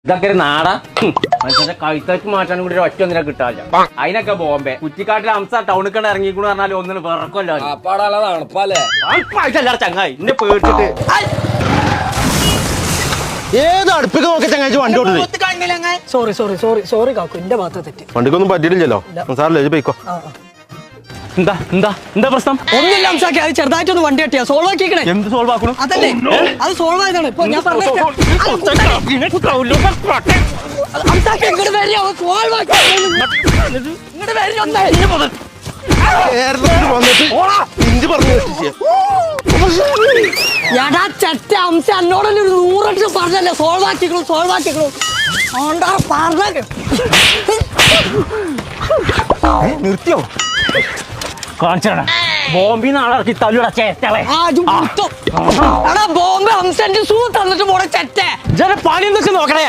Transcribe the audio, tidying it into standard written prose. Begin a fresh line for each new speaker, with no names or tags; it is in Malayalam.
ഇതൊക്കെ ഒരു നാടാ മനുഷ്യന്റെ കഴുത്തേക്ക് മാറ്റാനും കൂടി ഒറ്റ ഒന്നിനെ കിട്ടാല്ല. അതിനൊക്കെ ബോംബെ കുറ്റിക്കാട്ടിൽ അംസ ടൗണിൽ കണ്ട് ഇറങ്ങിക്കൂന്ന് പറഞ്ഞാൽ ഒന്നിന് വിറക്കല്ലോ. ചങ്ങായി എന്നെ പേടിച്ചിട്ട്
ഏത് അടുപ്പിക്ക് നോക്കി ചങ്ങാഴ്ച വണ്ടി ഓടുന്നത്.
സോറി കാക്കു, എന്റെ ഭാഗത്ത് തെറ്റ്.
വണ്ടിക്കൊന്നും പറ്റിയില്ലല്ലോ സാറല്ലേ പോയിക്കോ.
എന്താ എന്താ എന്താ പ്രശ്നം?
ഒന്നുമില്ല അംസാക്കി, അത് ചെറുതായിട്ടൊന്ന് വണ്ടി കെട്ടിയാ സോൾവ് ആക്കിക്കണേ.
എന്ത് സോൾവ് ആക്കണം?
അതല്ലേ അത് സോൾവ് ആയതാണ്. ഇപ്പൊ ഞാൻ പറഞ്ഞ ഇങ്ങോട്ട് എടാ ചെറ്റ അംസ എന്നോടല്ലേ ഒരു 100 പറഞ്ഞല്ലേ സോൾവ് ആക്കിക്കണു പറഞ്ഞ
നിർത്തിയോ? കാണിച്ചാണ് ബോംബിന്ന് ആളിറക്കി തല്ലുട ചേറ്റളെ.
ബോംബെ അംസന്റെ സൂ തന്നിട്ട് പോണ ചെറ്റ
പണി എന്തൊക്കെ നോക്കണേ.